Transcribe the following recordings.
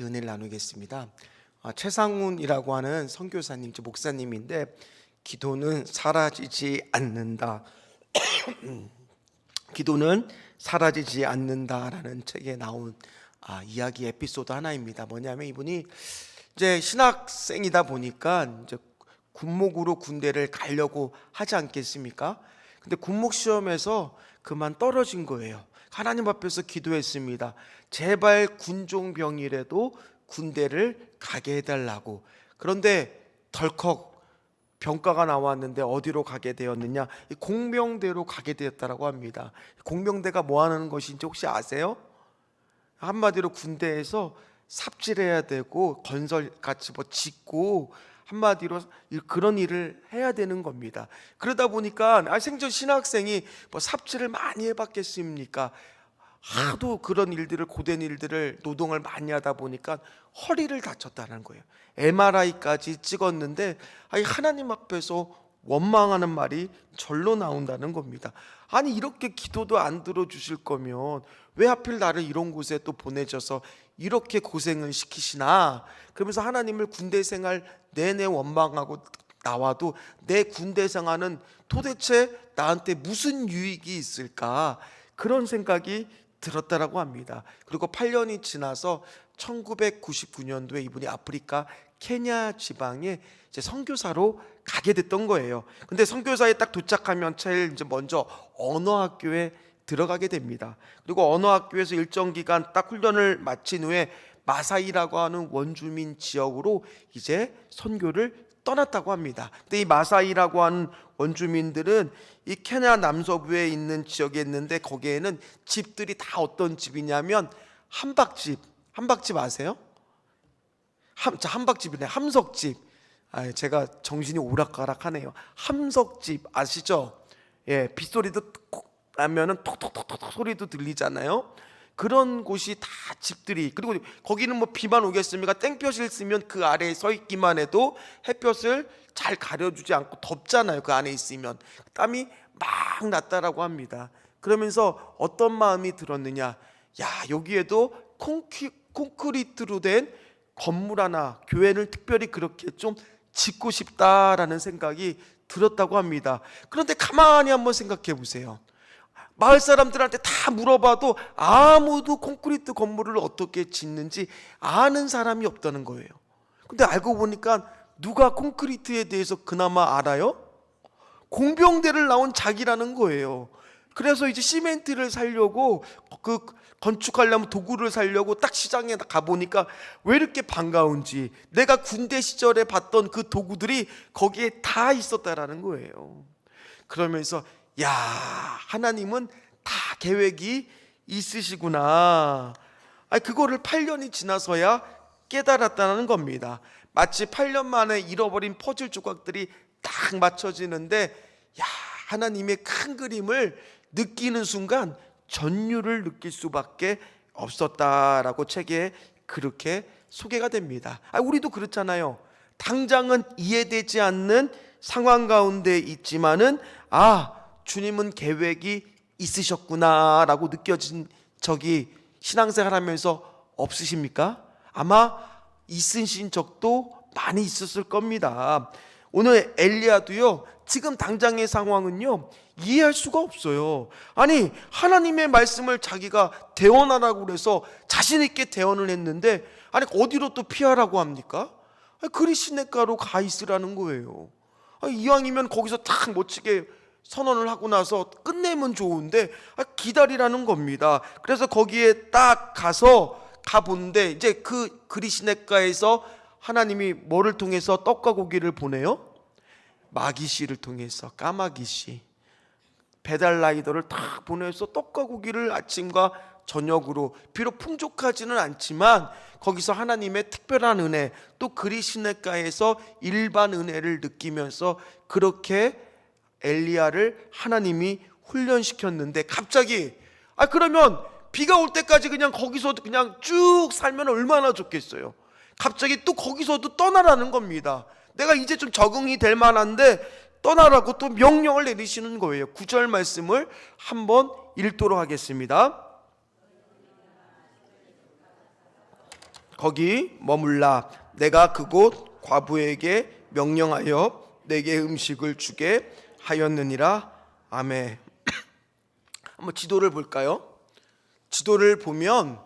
은혜를 나누겠습니다. 최상훈이라고 하는 선교사님, 목사님인데 기도는 사라지지 않는다. 기도는 사라지지 않는다라는 책에 나온 이야기 에피소드 하나입니다. 뭐냐면 이분이 이제 신학생이다 보니까 이제 군목으로 군대를 가려고 하지 않겠습니까? 근데 군목 시험에서 그만 떨어진 거예요. 하나님 앞에서 기도했습니다. 제발 군종병이라도 군대를 가게 해달라고. 그런데 덜컥 병가가 나왔는데 어디로 가게 되었느냐? 공병대로 가게 되었다라고 합니다. 공병대가 뭐 하는 것인지 혹시 아세요? 한마디로 군대에서 삽질해야 되고 건설같이 짓고 한마디로 그런 일을 해야 되는 겁니다. 그러다 보니까 생전 신학생이 삽질을 많이 해봤겠습니까? 하도 그런 일들을, 고된 일들을, 노동을 많이 하다 보니까 허리를 다쳤다는 거예요. MRI까지 찍었는데 하나님 앞에서 원망하는 말이 절로 나온다는 겁니다. 아니 이렇게 기도도 안 들어주실 거면 왜 하필 나를 이런 곳에 또 보내줘서 이렇게 고생을 시키시나? 그러면서 하나님을 군대 생활 내내 원망하고 나와도 내 군대 생활은 도대체 나한테 무슨 유익이 있을까? 그런 생각이 들었다라고 합니다. 그리고 8년이 지나서 1999년도에 이분이 아프리카 케냐 지방에 이제 선교사로 가게 됐던 거예요. 근데 선교사에 딱 도착하면 제일 이제 먼저 언어학교에 들어가게 됩니다. 그리고 언어학교에서 일정 기간 딱 훈련을 마친 후에 마사이라고 하는 원주민 지역으로 이제 선교를 떠났다고 합니다. 근데 이 마사이라고 하는 원주민들은 이 케냐 남서부에 있는 지역에 있는데 거기에는 집들이 다 어떤 집이냐면 함박집 아세요? 함박집이네. 함석집. 제가 정신이 오락가락하네요. 함석집 아시죠? 예, 빗소리도 나면은 톡톡톡톡 소리도 들리잖아요. 그런 곳이 다 집들이, 그리고 거기는 뭐 비만 오겠습니까? 땡볕을 쓰면 그 아래에 서 있기만 해도 햇볕을 잘 가려주지 않고 덥잖아요. 그 안에 있으면 땀이 막 났다라고 합니다. 그러면서 어떤 마음이 들었느냐? 야, 여기에도 콘크리트로 된 건물 하나, 교회를 특별히 그렇게 좀 짓고 싶다라는 생각이 들었다고 합니다. 그런데 가만히 한번 생각해 보세요. 마을 사람들한테 다 물어봐도 아무도 콘크리트 건물을 어떻게 짓는지 아는 사람이 없다는 거예요. 근데 알고 보니까 누가 콘크리트에 대해서 그나마 알아요? 공병대를 나온 자기라는 거예요. 그래서 이제 시멘트를 사려고, 그 건축하려면 도구를 사려고 딱 시장에 가보니까 왜 이렇게 반가운지, 내가 군대 시절에 봤던 그 도구들이 거기에 다 있었다라는 거예요. 그러면서 야, 하나님은 다 계획이 있으시구나. 그거를 8년이 지나서야 깨달았다는 겁니다. 마치 8년 만에 잃어버린 퍼즐 조각들이 딱 맞춰지는데, 야, 하나님의 큰 그림을 느끼는 순간 전율을 느낄 수밖에 없었다라고 책에 그렇게 소개가 됩니다. 우리도 그렇잖아요. 당장은 이해되지 않는 상황 가운데 있지만은 주님은 계획이 있으셨구나라고 느껴진 적이 신앙생활 하면서 없으십니까? 아마 있으신 적도 많이 있었을 겁니다. 오늘 엘리야도요, 지금 당장의 상황은요 이해할 수가 없어요. 아니 하나님의 말씀을 자기가 대언하라고 그래서 자신 있게 대언을 했는데, 아니 어디로 또 피하라고 합니까? 그리 시냇가로 가 있으라는 거예요. 이왕이면 거기서 딱 멋지게 선언을 하고 나서 끝내면 좋은데 기다리라는 겁니다. 그래서 거기에 딱 가보는데 이제 그 그리시네가에서 하나님이 뭐를 통해서 떡과 고기를 보내요? 마귀씨를 통해서, 까마귀씨 배달 라이더를 딱 보내서 떡과 고기를 아침과 저녁으로, 비록 풍족하지는 않지만 거기서 하나님의 특별한 은혜, 또 그리시네가에서 일반 은혜를 느끼면서 그렇게 엘리야를 하나님이 훈련시켰는데, 갑자기 그러면 비가 올 때까지 그냥 거기서 그냥 쭉 살면 얼마나 좋겠어요. 갑자기 또 거기서도 떠나라는 겁니다. 내가 이제 좀 적응이 될 만한데 떠나라고 또 명령을 내리시는 거예요. 9절 말씀을 한번 읽도록 하겠습니다. 거기 머물라. 내가 그곳 과부에게 명령하여 내게 음식을 주게 하였느니라. 아멘. 한번 지도를 볼까요? 지도를 보면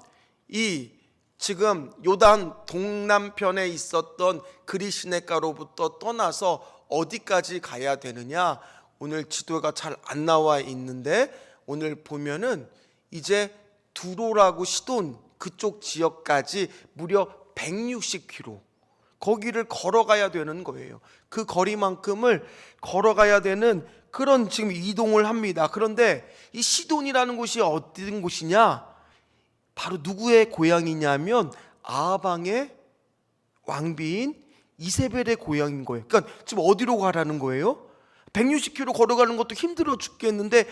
이 지금 요단 동남편에 있었던 그리시네가로부터 떠나서 어디까지 가야 되느냐, 오늘 지도가 잘 안 나와 있는데 오늘 보면은 이제 두로라고 시돈 그쪽 지역까지 무려 160km 거기를 걸어가야 되는 거예요. 그 거리만큼을 걸어가야 되는 그런 지금 이동을 합니다. 그런데 이 시돈이라는 곳이 어떤 곳이냐, 바로 누구의 고향이냐면 아방의 왕비인 이세벨의 고향인 거예요. 그러니까 지금 어디로 가라는 거예요? 160km 걸어가는 것도 힘들어 죽겠는데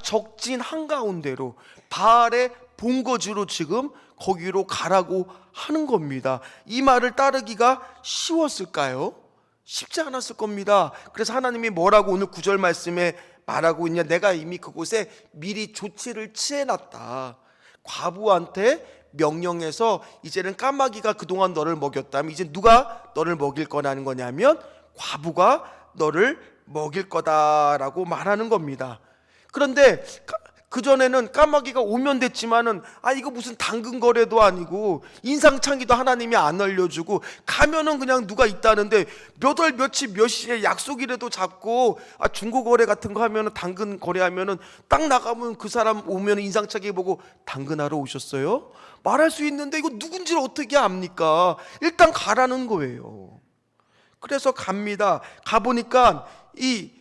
적진 한가운데로 바알의 본거지로 지금 거기로 가라고 하는 겁니다. 이 말을 따르기가 쉬웠을까요? 쉽지 않았을 겁니다. 그래서 하나님이 뭐라고 오늘 9절 말씀에 말하고 있냐, 내가 이미 그곳에 미리 조치를 취해놨다. 과부한테 명령해서 이제는 까마귀가 그동안 너를 먹였다면 이제 누가 너를 먹일 거라는 거냐면 과부가 너를 먹일 거다라고 말하는 겁니다. 그런데 그전에는 까마귀가 오면 됐지만은 이거 무슨 당근 거래도 아니고 인상착의도 하나님이 안 알려주고 가면은 그냥 누가 있다는데 몇 월 며칠 몇 시에 약속이라도 잡고 중고 거래 같은 거 하면은 당근 거래하면은 딱 나가면 그 사람 오면 인상착의 보고 당근하러 오셨어요? 말할 수 있는데 이거 누군지를 어떻게 압니까? 일단 가라는 거예요. 그래서 갑니다. 가보니까 이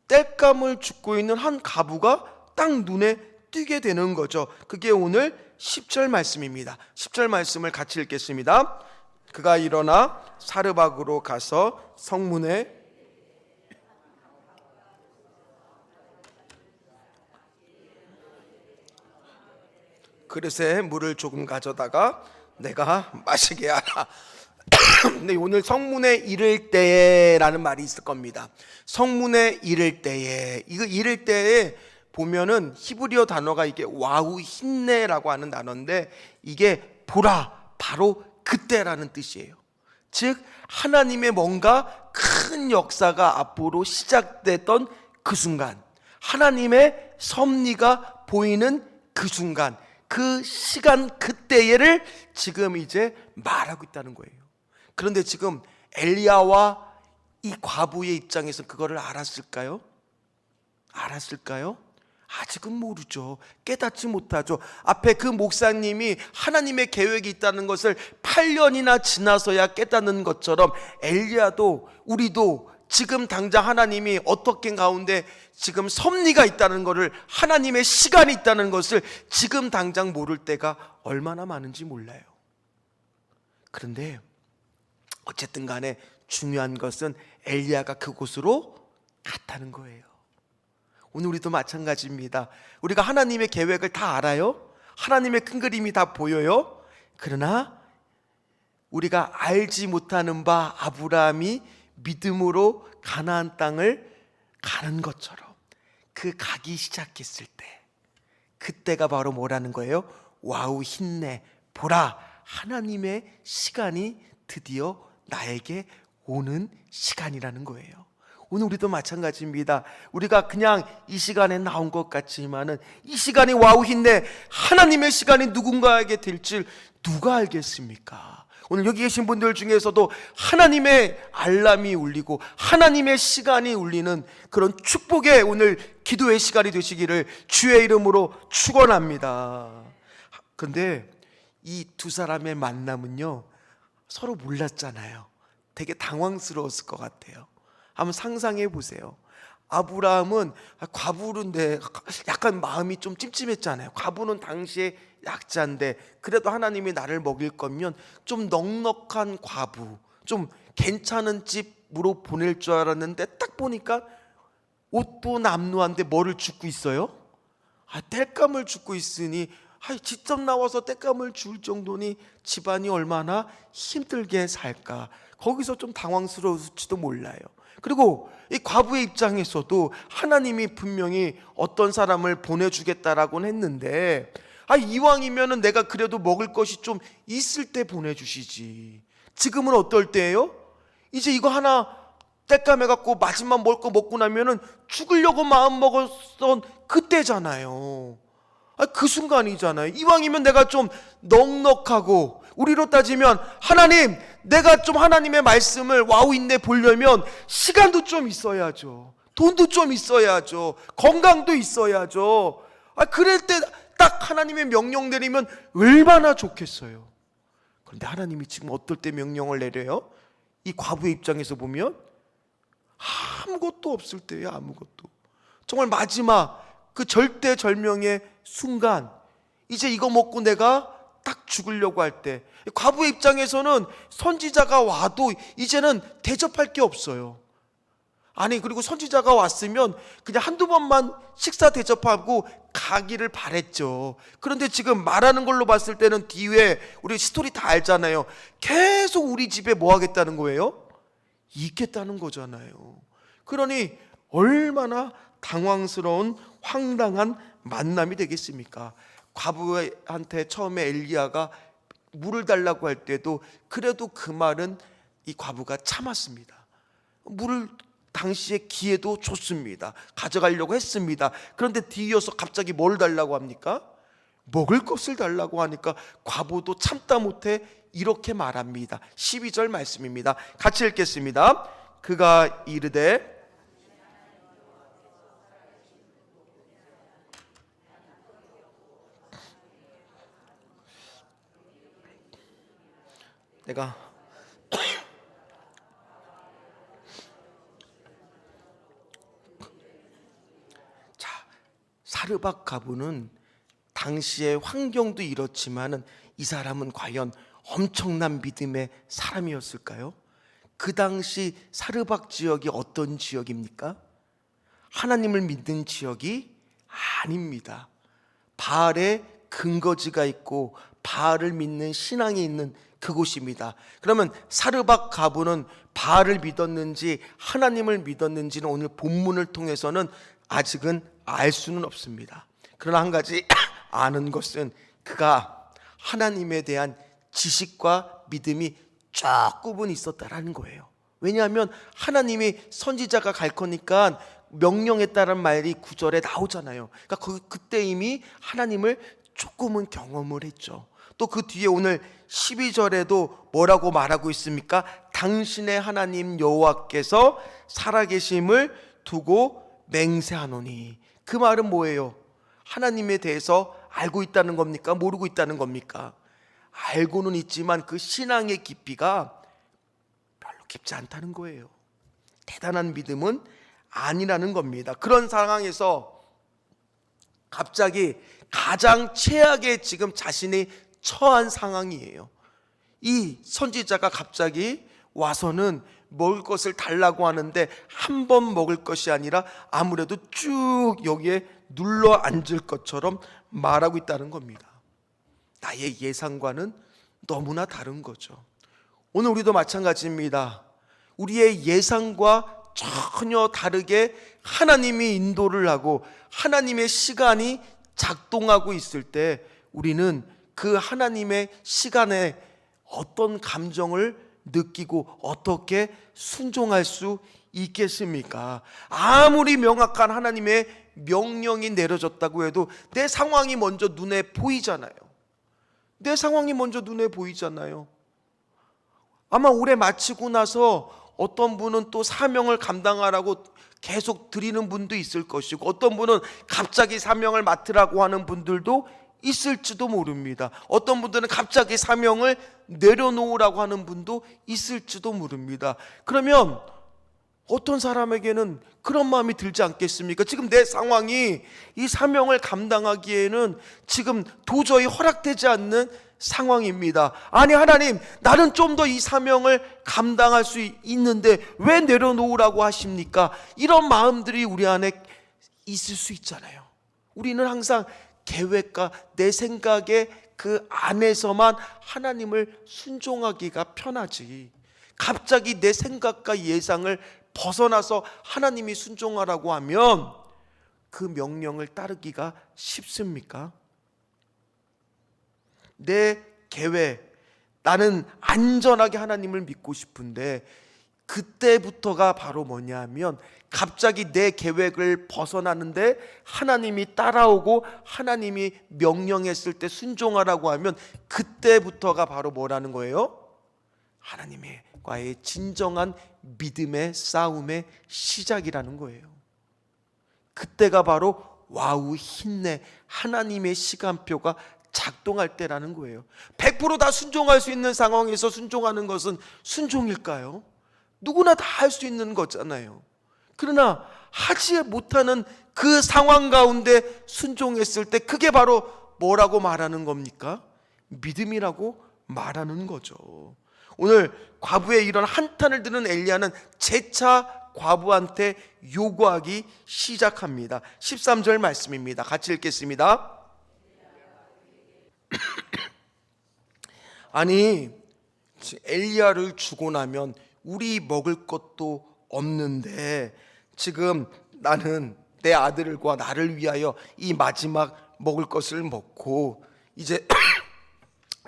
땔감을 줍고 있는 한 과부가 딱 눈에 띄게 되는 거죠. 그게 오늘 10절 말씀입니다. 10절 말씀을 같이 읽겠습니다. 그가 일어나 사르밧으로 가서 성문에 그릇에 물을 조금 가져다가 내가 마시게 하라. 근데 오늘 성문에 이를 때에라는 말이 있을 겁니다. 성문에 이를 때에, 이거 이를 때에 보면은 히브리어 단어가 이게 와우 힌네라고 하는 단어인데 이게 보라, 바로 그때라는 뜻이에요. 즉 하나님의 뭔가 큰 역사가 앞으로 시작됐던 그 순간, 하나님의 섭리가 보이는 그 순간, 그 시간 그때를 지금 이제 말하고 있다는 거예요. 그런데 지금 엘리야와 이 과부의 입장에서 그거를 알았을까요? 아직은 모르죠. 깨닫지 못하죠. 앞에 그 목사님이 하나님의 계획이 있다는 것을 8년이나 지나서야 깨닫는 것처럼 엘리야도 우리도 지금 당장 하나님이 어떻게 가운데 지금 섭리가 있다는 것을, 하나님의 시간이 있다는 것을 지금 당장 모를 때가 얼마나 많은지 몰라요. 그런데 어쨌든 간에 중요한 것은 엘리야가 그곳으로 갔다는 거예요. 오늘 우리도 마찬가지입니다. 우리가 하나님의 계획을 다 알아요. 하나님의 큰 그림이 다 보여요. 그러나 우리가 알지 못하는 바 아브라함이 믿음으로 가나안 땅을 가는 것처럼 그 가기 시작했을 때, 그때가 바로 뭐라는 거예요? 와우 힌네, 보라, 하나님의 시간이 드디어 나에게 오는 시간이라는 거예요. 오늘 우리도 마찬가지입니다. 우리가 그냥 이 시간에 나온 것 같지만은 이 시간이 와우 힌네, 하나님의 시간이 누군가에게 될지 누가 알겠습니까? 오늘 여기 계신 분들 중에서도 하나님의 알람이 울리고 하나님의 시간이 울리는 그런 축복의 오늘 기도의 시간이 되시기를 주의 이름으로 축원합니다. 근데 이 두 사람의 만남은요, 서로 몰랐잖아요. 되게 당황스러웠을 것 같아요. 한번 상상해 보세요. 아브라함은 과부인데 약간 마음이 좀 찜찜했잖아요. 과부는 당시에 약자인데 그래도 하나님이 나를 먹일 거면 좀 넉넉한 과부, 좀 괜찮은 집으로 보낼 줄 알았는데 딱 보니까 옷도 남루한데 뭐를 줍고 있어요? 땔감을 줍고 있으니 직접 나와서 땔감을 줄 정도니 집안이 얼마나 힘들게 살까. 거기서 좀 당황스러울지도 몰라요. 그리고 이 과부의 입장에서도 하나님이 분명히 어떤 사람을 보내주겠다라고는 했는데 이왕이면은 내가 그래도 먹을 것이 좀 있을 때 보내주시지. 지금은 어떨 때예요? 이제 이거 하나 땔감해 갖고 마지막 먹을 거 먹고 나면은 죽으려고 마음 먹었던 그때잖아요. 그 순간이잖아요. 이왕이면 내가 좀 넉넉하고, 우리로 따지면 하나님, 내가 좀 하나님의 말씀을 와우인내 보려면 시간도 좀 있어야죠. 돈도 좀 있어야죠. 건강도 있어야죠. 그럴 때 딱 하나님의 명령 내리면 얼마나 좋겠어요. 그런데 하나님이 지금 어떨 때 명령을 내려요? 이 과부의 입장에서 보면 아무것도 없을 때예요. 아무것도. 정말 마지막 그 절대절명의 순간, 이제 이거 먹고 내가 딱 죽으려고 할 때, 과부의 입장에서는 선지자가 와도 이제는 대접할 게 없어요. 그리고 선지자가 왔으면 그냥 한두 번만 식사 대접하고 가기를 바랬죠. 그런데 지금 말하는 걸로 봤을 때는 뒤에 우리 스토리 다 알잖아요. 계속 우리 집에 뭐 하겠다는 거예요? 있겠다는 거잖아요. 그러니 얼마나 당황스러운 황당한 만남이 되겠습니까? 과부한테 처음에 엘리야가 물을 달라고 할 때도 그래도 그 말은 이 과부가 참았습니다. 물을 당시에 기회도 줬습니다. 가져가려고 했습니다. 그런데 뒤이어서 갑자기 뭘 달라고 합니까? 먹을 것을 달라고 하니까 과부도 참다 못해 이렇게 말합니다. 12절 말씀입니다. 같이 읽겠습니다. 그가 이르되 내가 사르밧 과부는 당시의 환경도 이렇지만은 이 사람은 과연 엄청난 믿음의 사람이었을까요? 그 당시 사르밧 지역이 어떤 지역입니까? 하나님을 믿는 지역이 아닙니다. 바알의 근거지가 있고 바알을 믿는 신앙이 있는 그곳입니다. 그러면 사르밧 과부는 바알을 믿었는지 하나님을 믿었는지는 오늘 본문을 통해서는 아직은 알 수는 없습니다. 그러나 한 가지 아는 것은 그가 하나님에 대한 지식과 믿음이 조금은 있었다라는 거예요. 왜냐하면 하나님이 선지자가 갈 거니까 명령했다는 말이 9절에 나오잖아요. 그러니까 그때 이미 하나님을 조금은 경험을 했죠. 또 그 뒤에 오늘 12절에도 뭐라고 말하고 있습니까? 당신의 하나님 여호와께서 살아계심을 두고 맹세하노니. 그 말은 뭐예요? 하나님에 대해서 알고 있다는 겁니까? 모르고 있다는 겁니까? 알고는 있지만 그 신앙의 깊이가 별로 깊지 않다는 거예요. 대단한 믿음은 아니라는 겁니다. 그런 상황에서 갑자기 가장 최악의 지금 자신이 처한 상황이에요. 이 선지자가 갑자기 와서는 먹을 것을 달라고 하는데 한 번 먹을 것이 아니라 아무래도 쭉 여기에 눌러 앉을 것처럼 말하고 있다는 겁니다. 나의 예상과는 너무나 다른 거죠. 오늘 우리도 마찬가지입니다. 우리의 예상과 전혀 다르게 하나님이 인도를 하고 하나님의 시간이 작동하고 있을 때 우리는 그 하나님의 시간에 어떤 감정을 느끼고 어떻게 순종할 수 있겠습니까? 아무리 명확한 하나님의 명령이 내려졌다고 해도 내 상황이 먼저 눈에 보이잖아요. 내 상황이 먼저 눈에 보이잖아요. 아마 올해 마치고 나서 어떤 분은 또 사명을 감당하라고 계속 드리는 분도 있을 것이고, 어떤 분은 갑자기 사명을 맡으라고 하는 분들도 있을지도 모릅니다. 어떤 분들은 갑자기 사명을 내려놓으라고 하는 분도 있을지도 모릅니다. 그러면 어떤 사람에게는 그런 마음이 들지 않겠습니까? 지금 내 상황이 이 사명을 감당하기에는 지금 도저히 허락되지 않는 상황입니다. 아니 하나님, 나는 좀 더 이 사명을 감당할 수 있는데 왜 내려놓으라고 하십니까? 이런 마음들이 우리 안에 있을 수 있잖아요. 우리는 항상 계획과 내 생각의 그 안에서만 하나님을 순종하기가 편하지, 갑자기 내 생각과 예상을 벗어나서 하나님이 순종하라고 하면 그 명령을 따르기가 쉽습니까? 내 계획, 나는 안전하게 하나님을 믿고 싶은데 그때부터가 바로 뭐냐 하면 갑자기 내 계획을 벗어나는데 하나님이 따라오고 하나님이 명령했을 때 순종하라고 하면 그때부터가 바로 뭐라는 거예요? 하나님과의 진정한 믿음의 싸움의 시작이라는 거예요. 그때가 바로 와우 힘내 하나님의 시간표가 작동할 때라는 거예요. 100% 다 순종할 수 있는 상황에서 순종하는 것은 순종일까요? 누구나 다 할 수 있는 거잖아요. 그러나 하지 못하는 그 상황 가운데 순종했을 때 그게 바로 뭐라고 말하는 겁니까? 믿음이라고 말하는 거죠. 오늘 과부의 이런 한탄을 들은 엘리야는 재차 과부한테 요구하기 시작합니다. 13절 말씀입니다. 같이 읽겠습니다. 아니 엘리야를 주고 나면 우리 먹을 것도 없는데 지금 나는 내 아들과 나를 위하여 이 마지막 먹을 것을 먹고 이제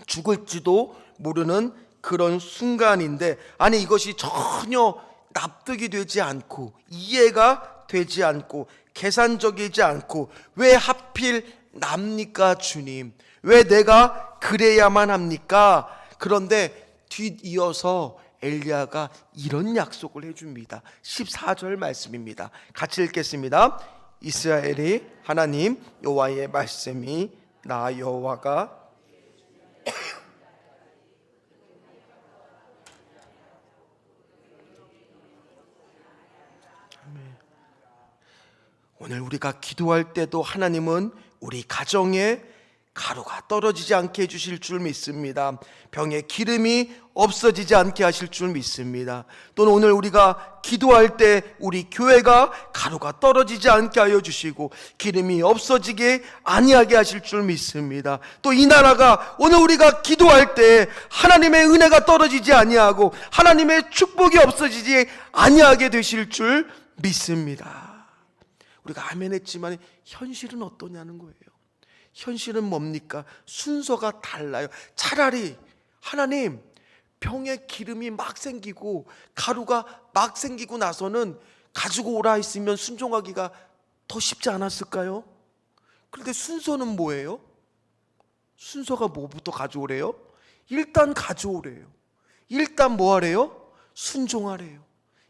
죽을지도 모르는 그런 순간인데, 아니 이것이 전혀 납득이 되지 않고 이해가 되지 않고 계산적이지 않고 왜 하필 납니까 주님? 왜 내가 그래야만 합니까? 그런데 뒤이어서 엘리야가 이런 약속을 해줍니다. 14절 말씀입니다. 같이 읽겠습니다. 이스라엘이 하나님 여호와의 말씀이 나 여호와가 오늘 우리가 기도할 때도 하나님은 우리 가정에 가루가 떨어지지 않게 해주실 줄 믿습니다. 병에 기름이 없어지지 않게 하실 줄 믿습니다. 또는 오늘 우리가 기도할 때 우리 교회가 가루가 떨어지지 않게 하여 주시고 기름이 없어지게 아니하게 하실 줄 믿습니다. 또 이 나라가 오늘 우리가 기도할 때 하나님의 은혜가 떨어지지 아니하고 하나님의 축복이 없어지지 아니하게 되실 줄 믿습니다. 우리가 아멘 했지만 현실은 어떠냐는 거예요. 현실은 뭡니까? 순서가 달라요. 차라리 하나님 병에 기름이 막 생기고 가루가 막 생기고 나서는 가지고 오라 했으면 순종하기가 더 쉽지 않았을까요? 그런데 순서는 뭐예요? 순서가 뭐부터 가져오래요? 일단 가져오래요. 일단 뭐 하래요? 순종하래요.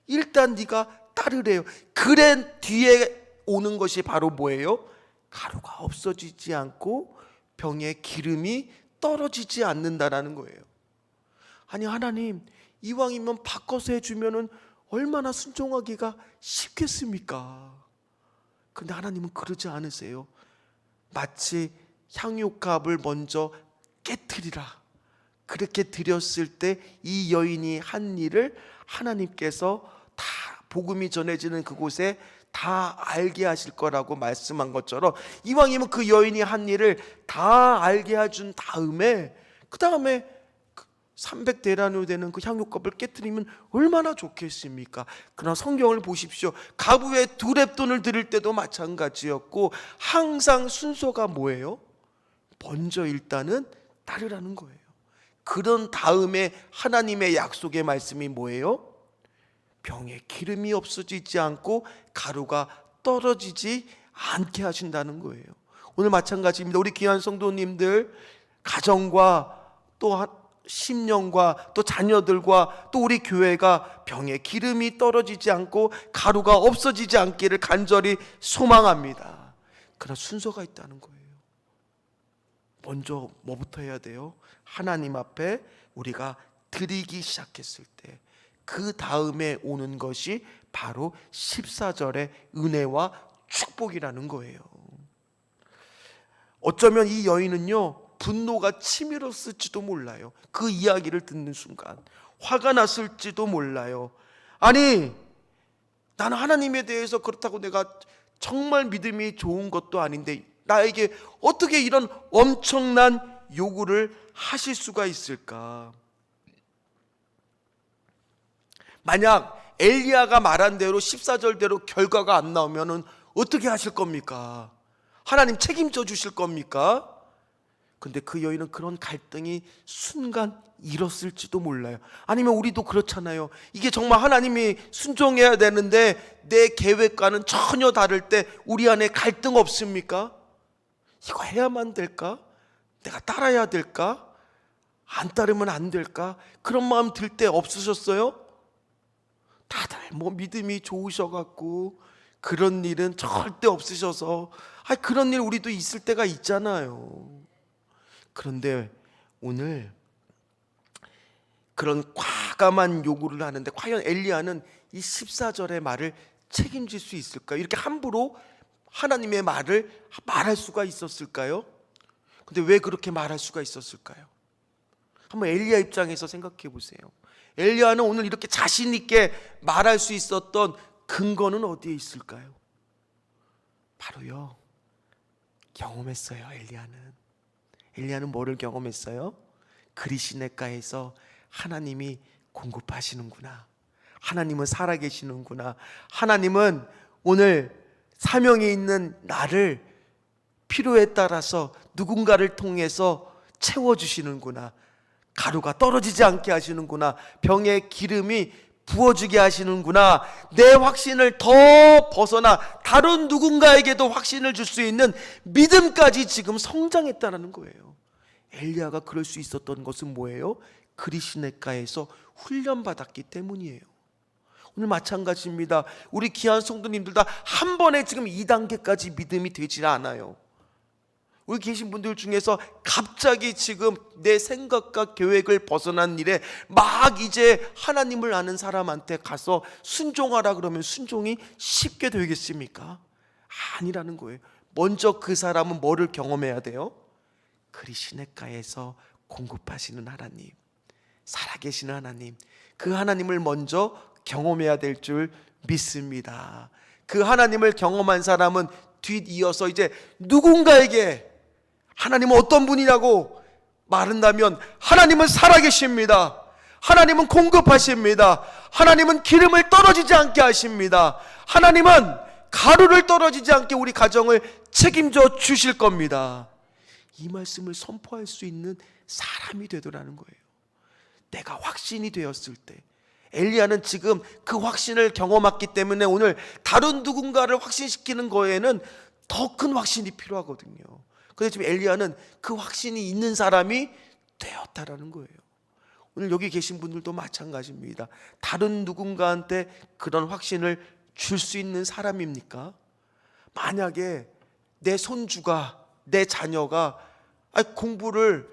일단 네가 따르래요. 그래 뒤에 오는 것이 바로 뭐예요? 가루가 없어지지 않고 병에 기름이 떨어지지 않는다라는 거예요. 아니 하나님 이왕이면 바꿔서 해주면은 얼마나 순종하기가 쉽겠습니까? 근데 하나님은 그러지 않으세요. 마치 향유값을 먼저 깨트리라 그렇게 드렸을 때 이 여인이 한 일을 하나님께서 다 복음이 전해지는 그곳에 다 알게 하실 거라고 말씀한 것처럼 이왕이면 그 여인이 한 일을 다 알게 해준 다음에 그 다음에 300데나리오 되는 그 향유값을 깨뜨리면 얼마나 좋겠습니까? 그러나 성경을 보십시오. 가부에 2렙돈을 드릴 때도 마찬가지였고 항상 순서가 뭐예요? 먼저 일단은 따르라는 거예요. 그런 다음에 하나님의 약속의 말씀이 뭐예요? 병에 기름이 없어지지 않고 가루가 떨어지지 않게 하신다는 거예요. 오늘 마찬가지입니다. 우리 귀한 성도님들 가정과 또 심령과 또 자녀들과 또 우리 교회가 병에 기름이 떨어지지 않고 가루가 없어지지 않기를 간절히 소망합니다. 그러나 순서가 있다는 거예요. 먼저 뭐부터 해야 돼요? 하나님 앞에 우리가 드리기 시작했을 때 그 다음에 오는 것이 바로 14절의 은혜와 축복이라는 거예요. 어쩌면 이 여인은요 분노가 치밀었을지도 몰라요. 그 이야기를 듣는 순간 화가 났을지도 몰라요. 아니 나는 하나님에 대해서 그렇다고 내가 정말 믿음이 좋은 것도 아닌데 나에게 어떻게 이런 엄청난 요구를 하실 수가 있을까? 만약 엘리야가 말한 대로 14절대로 결과가 안 나오면 어떻게 하실 겁니까? 하나님 책임져 주실 겁니까? 근데 그 여인은 그런 갈등이 순간 일었을지도 몰라요. 아니면 우리도 그렇잖아요. 이게 정말 하나님이 순종해야 되는데 내 계획과는 전혀 다를 때 우리 안에 갈등 없습니까? 이거 해야만 될까? 내가 따라야 될까? 안 따르면 안 될까? 그런 마음 들 때 없으셨어요? 다들 뭐 믿음이 좋으셔갖고 그런 일은 절대 없으셔서 그런 일 우리도 있을 때가 있잖아요. 그런데 오늘 그런 과감한 요구를 하는데 과연 엘리야는 이 14절의 말을 책임질 수 있을까요? 이렇게 함부로 하나님의 말을 말할 수가 있었을까요? 근데 왜 그렇게 말할 수가 있었을까요? 한번 엘리야 입장에서 생각해 보세요. 엘리야는 오늘 이렇게 자신 있게 말할 수 있었던 근거는 어디에 있을까요? 바로요, 경험했어요. 엘리야는 뭐를 경험했어요? 그리시네가에서 하나님이 공급하시는구나, 하나님은 살아계시는구나, 하나님은 오늘 사명에 있는 나를 필요에 따라서 누군가를 통해서 채워주시는구나, 가루가 떨어지지 않게 하시는구나, 병에 기름이 부어주게 하시는구나, 내 확신을 더 벗어나 다른 누군가에게도 확신을 줄 수 있는 믿음까지 지금 성장했다는 거예요. 엘리야가 그럴 수 있었던 것은 뭐예요? 그리시네가에서 훈련받았기 때문이에요. 오늘 마찬가지입니다. 우리 귀한 성도님들 다 한 번에 지금 2단계까지 믿음이 되질 않아요. 우리 계신 분들 중에서 갑자기 지금 내 생각과 계획을 벗어난 일에 막 이제 하나님을 아는 사람한테 가서 순종하라 그러면 순종이 쉽게 되겠습니까? 아니라는 거예요. 먼저 그 사람은 뭐를 경험해야 돼요? 그리시네가에서 공급하시는 하나님, 살아계시는 하나님, 그 하나님을 먼저 경험해야 될 줄 믿습니다. 그 하나님을 경험한 사람은 뒤이어서 이제 누군가에게 하나님은 어떤 분이라고 말한다면 하나님은 살아계십니다, 하나님은 공급하십니다, 하나님은 기름을 떨어지지 않게 하십니다, 하나님은 가루를 떨어지지 않게 우리 가정을 책임져 주실 겁니다. 이 말씀을 선포할 수 있는 사람이 되더라는 거예요. 내가 확신이 되었을 때, 엘리야는 지금 그 확신을 경험했기 때문에 오늘 다른 누군가를 확신시키는 거에는 더 큰 확신이 필요하거든요. 그런데 지금 엘리야는 그 확신이 있는 사람이 되었다라는 거예요. 오늘 여기 계신 분들도 마찬가지입니다. 다른 누군가한테 그런 확신을 줄 수 있는 사람입니까? 만약에 내 손주가, 내 자녀가 공부를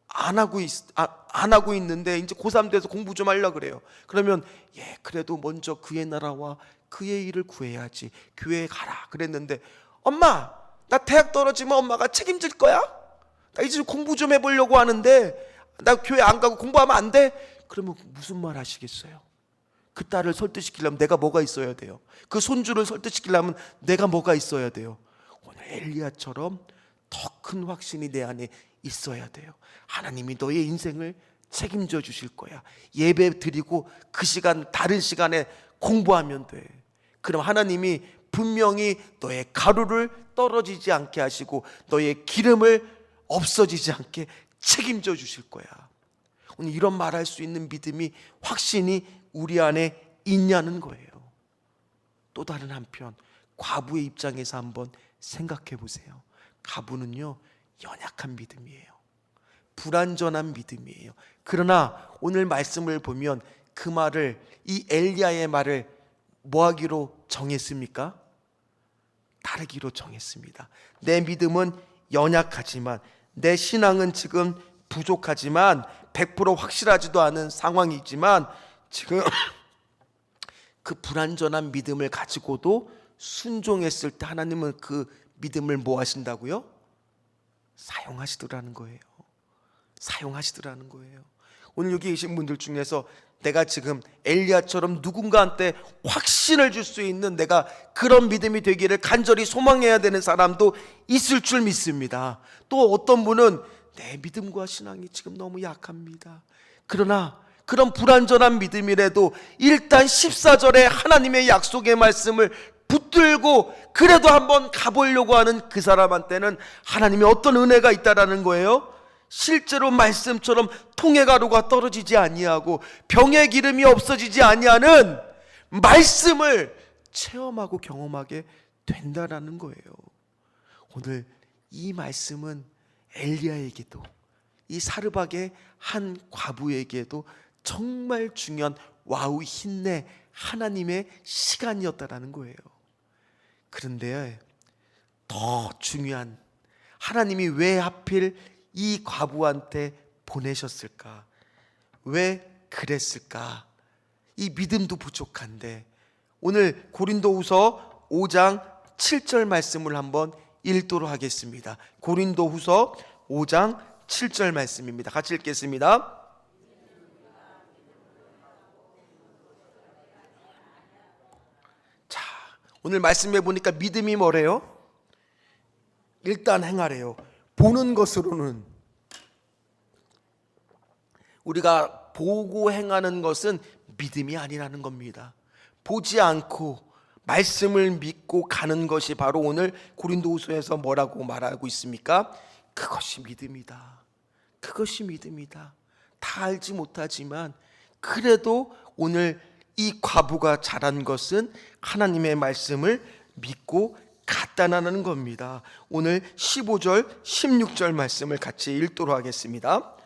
안 하고 있는데 이제 고3 돼서 공부 좀 하려고 그래요. 그러면 그래도 먼저 그의 나라와 그의 일을 구해야지, 교회에 가라 그랬는데, 엄마 나 대학 떨어지면 엄마가 책임질 거야? 나 이제 공부 좀 해보려고 하는데 나 교회 안 가고 공부하면 안 돼? 그러면 무슨 말 하시겠어요? 그 딸을 설득시키려면 내가 뭐가 있어야 돼요? 그 손주를 설득시키려면 내가 뭐가 있어야 돼요? 오늘 엘리야처럼 더 큰 확신이 내 안에 있어야 돼요. 하나님이 너의 인생을 책임져 주실 거야. 예배 드리고 그 시간 다른 시간에 공부하면 돼. 그럼 하나님이 분명히 너의 가루를 떨어지지 않게 하시고 너의 기름을 없어지지 않게 책임져 주실 거야. 오늘 이런 말할 수 있는 믿음이, 확신이 우리 안에 있냐는 거예요. 또 다른 한편 과부의 입장에서 한번 생각해 보세요. 과부는요, 연약한 믿음이에요. 불완전한 믿음이에요. 그러나 오늘 말씀을 보면 그 말을, 이 엘리야의 말을 뭐 하기로 정했습니까? 따르기로 정했습니다. 내 믿음은 연약하지만, 내 신앙은 지금 부족하지만, 100% 확실하지도 않은 상황이지만 지금 그 불완전한 믿음을 가지고도 순종했을 때 하나님은 그 믿음을 뭐 하신다고요? 사용하시더라는 거예요. 사용하시더라는 거예요. 오늘 여기 계신 분들 중에서 내가 지금 엘리야처럼 누군가한테 확신을 줄 수 있는 내가 그런 믿음이 되기를 간절히 소망해야 되는 사람도 있을 줄 믿습니다. 또 어떤 분은 내 믿음과 신앙이 지금 너무 약합니다. 그러나 그런 불완전한 믿음이라도 일단 14절에 하나님의 약속의 말씀을 붙들고 그래도 한번 가보려고 하는 그 사람한테는 하나님의 어떤 은혜가 있다라는 거예요? 실제로 말씀처럼 통의 가루가 떨어지지 아니하고 병의 기름이 없어지지 아니하는 말씀을 체험하고 경험하게 된다라는 거예요. 오늘 이 말씀은 엘리야에게도, 이 사르밧의 한 과부에게도 정말 중요한 와우 힘내 하나님의 시간이었다라는 거예요. 그런데 더 중요한, 하나님이 왜 하필 이 과부한테 보내셨을까? 왜 그랬을까? 이 믿음도 부족한데 오늘 고린도후서 5장 7절 말씀을 한번 읽도록 하겠습니다. 고린도후서 5장 7절 말씀입니다. 같이 읽겠습니다. 자, 오늘 말씀해 보니까 믿음이 뭐래요? 일단 행하래요. 보는 것으로는, 우리가 보고 행하는 것은 믿음이 아니라는 겁니다. 보지 않고 말씀을 믿고 가는 것이 바로 오늘 고린도후서에서 뭐라고 말하고 있습니까? 그것이 믿음이다. 그것이 믿음이다. 다 알지 못하지만 그래도 오늘 이 과부가 잘한 것은 하나님의 말씀을 믿고 갔다는 겁니다. 오늘 15절 16절 말씀을 같이 읽도록 하겠습니다.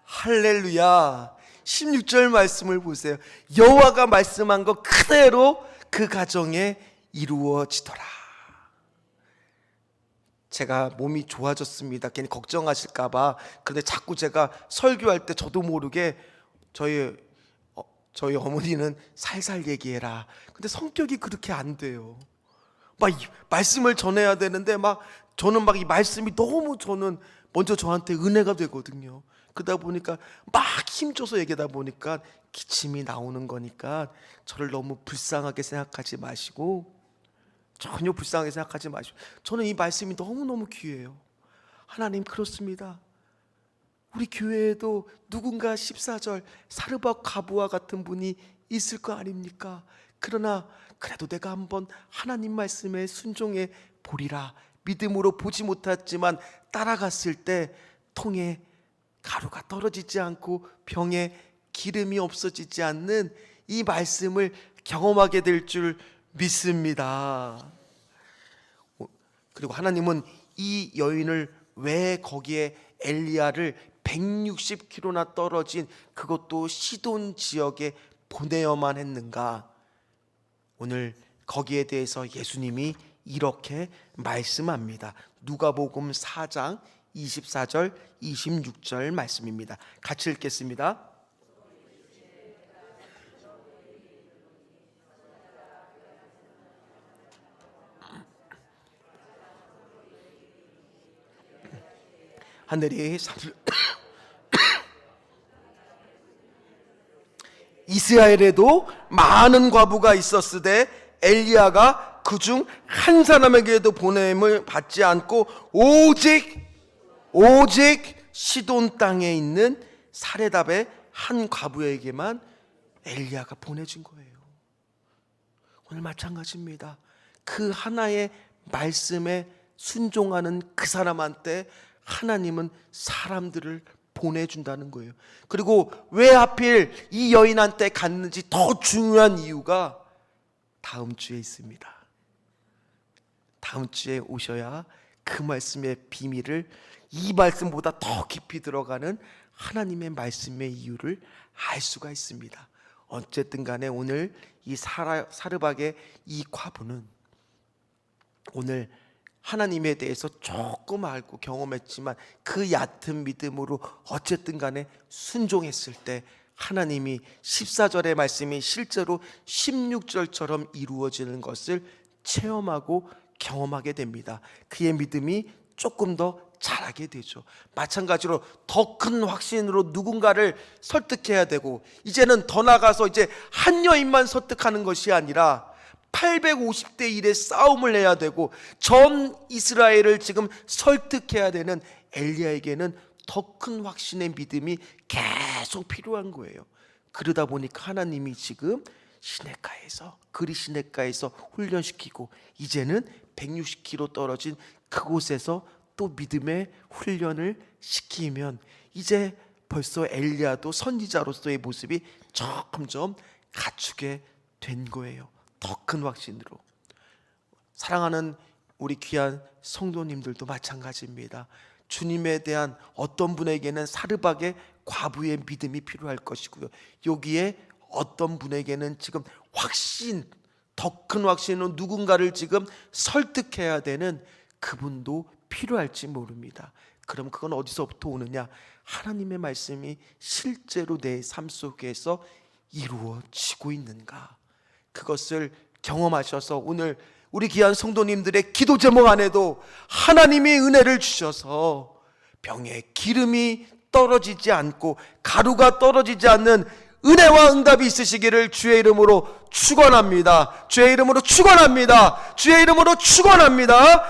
할렐루야. 16절 말씀을 보세요. 여호와가 말씀한 것 그대로 그 가정에 이루어지더라. 제가 몸이 좋아졌습니다. 괜히 걱정하실까봐. 그런데 자꾸 제가 설교할 때 저도 모르게 저희 어머니는 살살 얘기해라. 근데 성격이 그렇게 안 돼요. 막 말씀을 전해야 되는데 저는 이 말씀이 너무 저는 먼저 저한테 은혜가 되거든요. 그러다 보니까 막 힘줘서 얘기하다 보니까 기침이 나오는 거니까 저를 너무 불쌍하게 생각하지 마시고, 전혀 불쌍하게 생각하지 마시고, 저는 이 말씀이 너무너무 귀해요. 하나님, 그렇습니다. 우리 교회에도 누군가 14절 사르밧 과부와 같은 분이 있을 거 아닙니까? 그러나 그래도 내가 한번 하나님 말씀에 순종해 보리라. 믿음으로 보지 못했지만 따라갔을 때 통에 가루가 떨어지지 않고 병에 기름이 없어지지 않는 이 말씀을 경험하게 될 줄 믿습니다. 그리고 하나님은 이 여인을 왜 거기에 엘리야를 160km나 떨어진 그것도 시돈 지역에 보내야만 했는가? 오늘 거기에 대해서 예수님이 이렇게 말씀합니다. 누가복음 4장 24절 26절 말씀입니다. 같이 읽겠습니다. 하늘이 이스라엘에도 많은 과부가 있었으되 엘리야가 그중 한 사람에게도 보냄을 받지 않고 오직 시돈 땅에 있는 사레답의 한 과부에게만 엘리야가 보내준 거예요. 오늘 마찬가지입니다. 그 하나의 말씀에 순종하는 그 사람한테 하나님은 사람들을 보내준다는 거예요. 그리고 왜 하필 이 여인한테 갔는지 더 중요한 이유가 다음 주에 있습니다. 다음 주에 오셔야 그 말씀의 비밀을, 이 말씀보다 더 깊이 들어가는 하나님의 말씀의 이유를 알 수가 있습니다. 어쨌든 간에 오늘 이 사르밧의 이 과부는 오늘 하나님에 대해서 조금 알고 경험했지만 그 얕은 믿음으로 어쨌든 간에 순종했을 때 하나님이 14절의 말씀이 실제로 16절처럼 이루어지는 것을 체험하고 경험하게 됩니다. 그의 믿음이 조금 더 자라게 되죠. 마찬가지로 더 큰 확신으로 누군가를 설득해야 되고, 이제는 더 나가서 이제 한 여인만 설득하는 것이 아니라 850대 1의 싸움을 해야 되고 전 이스라엘을 지금 설득해야 되는 엘리야에게는 더 큰 확신의 믿음이 계속 필요한 거예요. 그러다 보니까 하나님이 지금 그리 시내가에서 훈련시키고 이제는 160km 떨어진 그곳에서 또 믿음의 훈련을 시키면 이제 벌써 엘리야도 선지자로서의 모습이 점점 갖추게 된 거예요. 더 큰 확신으로. 사랑하는 우리 귀한 성도님들도 마찬가지입니다. 주님에 대한 어떤 분에게는 사르밧의 과부의 믿음이 필요할 것이고요, 여기에 어떤 분에게는 지금 확신, 더 큰 확신으로 누군가를 지금 설득해야 되는 그분도 필요할지 모릅니다. 그럼 그건 어디서부터 오느냐? 하나님의 말씀이 실제로 내 삶 속에서 이루어지고 있는가? 그것을 경험하셔서 오늘 우리 귀한 성도님들의 기도 제목 안에도 하나님의 은혜를 주셔서 병에 기름이 떨어지지 않고 가루가 떨어지지 않는 은혜와 응답이 있으시기를 주의 이름으로 축원합니다. 주의 이름으로 축원합니다. 주의 이름으로 축원합니다.